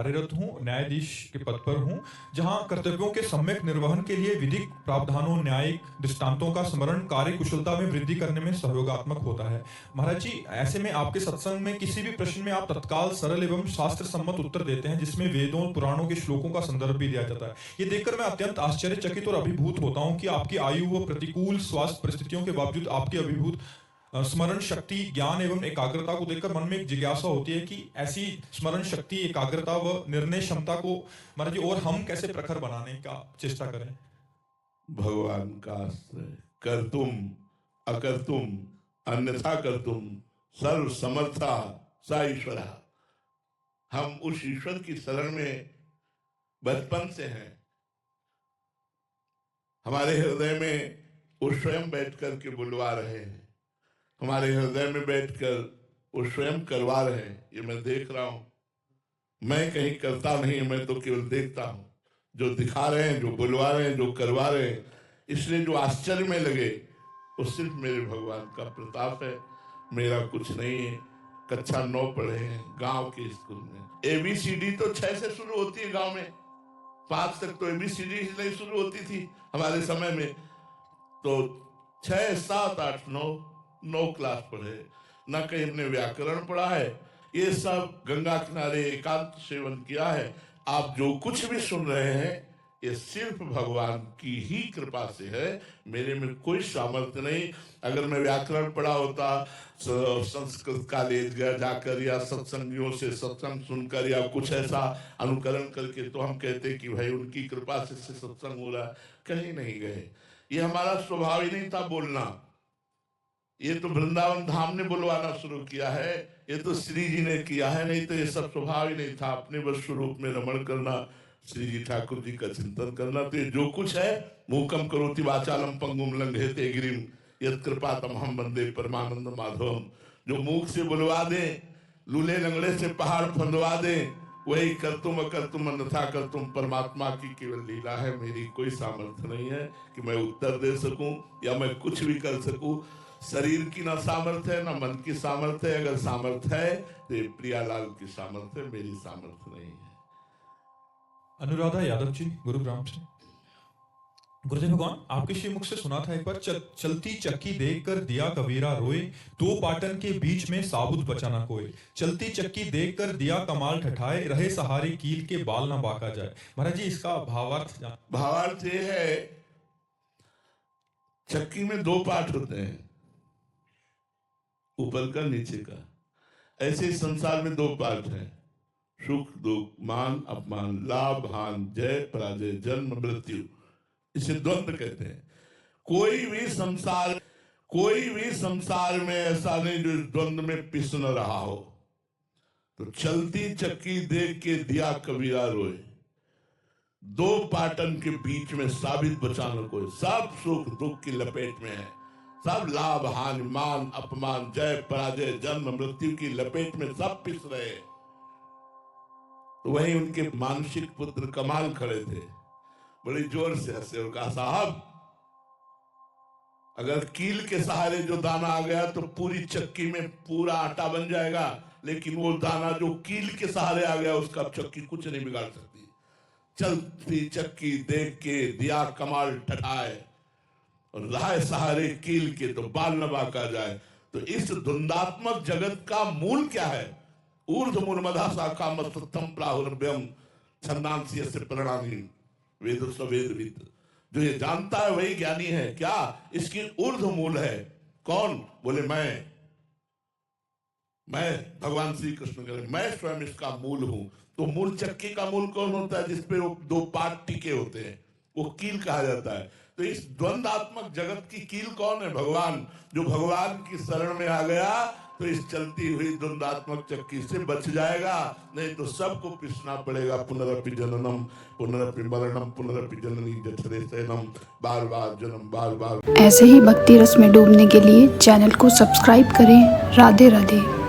कार्यरत हूँ, न्यायाधीश के पद पर हूँ, जहाँ कर्तव्यों के सम्यक निर्वहन के लिए विधिक प्रावधानों, न्यायिक दृष्टांतों का स्मरण कार्य कुशलता में वृद्धि करने में सहयोगात्मक होता है। महाराज जी, ऐसे में आपके सत्संग में किसी भी प्रश्न में आप तत्काल सरल एवं शास्त्र सम्मत उत्तर देते हैं, जिसमें वेदों पुराणों के श्लोकों का संदर्भ भी दिया जाता है। ये देखकर मैं अत्यंत आश्चर्यचकित और अभिभूत होता हूँ कि आपकी आयु व प्रतिकूल स्वास्थ्य परिस्थितियों के बावजूद आपकी अभिभूत स्मरण शक्ति, ज्ञान एवं एकाग्रता को देखकर मन में एक जिज्ञासा होती है कि ऐसी स्मरण शक्ति, एकाग्रता व निर्णय क्षमता को महाराज जी और हम कैसे प्रखर बनाने का चेष्टा करें। भगवान का आश्रय, कर्तुम अकर्तुम अन्यथा कर्तुम सर्व समर्था सा ईश्वरा। हम उस ईश्वर की शरण में बचपन से हैं। हमारे हृदय में वो स्वयं बैठ कर के बुलवा रहे हैं, हमारे हृदय में बैठकर वो स्वयं करवा रहे हैं। ये मैं देख रहा हूं, मैं कहीं करता नहीं, मैं तो केवल देखता हूं। जो दिखा रहे हैं, जो बुलवा रहे हैं, जो करवा रहे हैं, इसलिए जो आश्चर्य में लगे वो सिर्फ मेरे भगवान का प्रताप है। मेरा कुछ नहीं है। कक्षा 9 पढ़े हैं गांव के स्कूल में। ABCD तो 6 से शुरू होती है गांव में, 5 तक तो ABCD ही नहीं शुरू होती थी हमारे समय में। तो 6, 7, 8, 9 क्लास पढ़े, न कहीं हमने व्याकरण पढ़ा है। ये सब गंगा किनारे एकांत सेवन किया है। आप जो कुछ भी सुन रहे हैं ये सिर्फ भगवान की ही कृपा से है। मेरे में कोई सामर्थ्य नहीं। अगर मैं व्याकरण पढ़ा होता, संस्कृत कॉलेज गया जाकर या सत्संगियों से सत्संग सुनकर या कुछ ऐसा अनुकरण करके, तो हम कहते कि भाई उनकी कृपा से सत्संग हो रहा है। कहीं नहीं गए। ये हमारा स्वभाव ही नहीं था बोलना। ये तो वृंदावन धाम ने बुलवाना शुरू किया है, ये तो श्री जी ने किया है, नहीं तो ये सब स्वभाव ही नहीं था। अपने वश स्वरूप में रमण करना, श्री जी ठाकुर जी का चिंतन करना। तो ये जो कुछ है, मूकम करोति वाचालम पंगुम लंघयते गिरिम यत् कृपातमहं वंदे परमानंद माधवम। जो मुख से बुलवा दे, लूले लंगड़े से पहाड़ फंदवा दे, वही कर्तुम अकर्तुम अन्यथा कर्तुम परमात्मा की केवल लीला है। मेरी कोई सामर्थ्य नहीं है कि मैं उत्तर दे सकूं या मैं कुछ भी कर सकूं। शरीर की ना सामर्थ्य है, ना मन की सामर्थ्य है। अगर सामर्थ्य है तो ये प्रियालाल की सामर्थ्य है, मेरी सामर्थ्य नहीं है। अनुराधा यादव जी, गुरुग्राम से। गुरुदेव भगवान, आपके श्री मुख से सुना था एक बार, चलती चक्की देखकर दिया कबीरा रोए, 2 पाटन के बीच में साबुत बचा ना कोई। चलती चक्की देखकर दिया कमाल ठठाए, रहे सहारे कील के बाल ना बाका जाए। महाराज जी, इसका भावार्थ भावार्थ ये है, चक्की में 2 पार्ट होते हैं, ऊपर का नीचे का। ऐसे संसार में 2 पार्ट हैं, सुख दुख, मान अपमान, लाभ हान, जय पराजय, जन्म मृत्यु। इसे द्वंद्व कहते हैं। कोई भी संसार में ऐसा नहीं जो द्वंद्व में पिस न रहा हो। तो चलती चक्की देख के दिया कबीरा रोए, 2 पाटन के बीच में साबित बचाना कोई। सब सुख दुख की लपेट में है, सब लाभ हानि, मान अपमान, जय पराजय, जन्म मृत्यु की लपेट में सब पिस रहे। तो वहीं उनके मानसिक पुत्र कमाल खड़े थे, बड़ी जोर से हंसे और कहा, साहब अगर कील के सहारे जो दाना आ गया तो पूरी चक्की में पूरा आटा बन जाएगा, लेकिन वो दाना जो कील के सहारे आ गया उसका चक्की कुछ नहीं बिगाड़ सकती। चलती चक्की देख के दिया कमाल ठठाए, और राह सहारे कील के तो बाल न बाका जाए। तो इस द्वंदात्मक जगत का मूल क्या है? ऊर्ध्व मूल मधा शाखा मस्तम प्राहुरभ्यम छंदांसी से प्रणामी वेद स्वेदविद। जो ये जानता है वही ज्ञानी है। क्या इसकी ऊर्ध्व मूल है? कौन? बोले मैं भगवान श्री कृष्ण कह रहे, मैं स्वयं इसका मूल हूं। तो मूल चक्की का मूल कौन होता है? जिसपे वो 2 पार्ट टिके होते हैं, वो कील कहा जाता है। तो इस द्वंदात्मक जगत की कील कौन है? भगवान। जो भगवान की शरण में आ गया तो इस चलती हुई द्वंदात्मक चक्की से बच जाएगा, नहीं तो सबको पिसना पड़ेगा। पुनरपि जननम पुनरपि मरणम पुनरपि जननी जठरे शयनम, बार बार जन्म, बार बार। ऐसे ही भक्ति रस में डूबने के लिए चैनल को सब्सक्राइब करें। राधे राधे।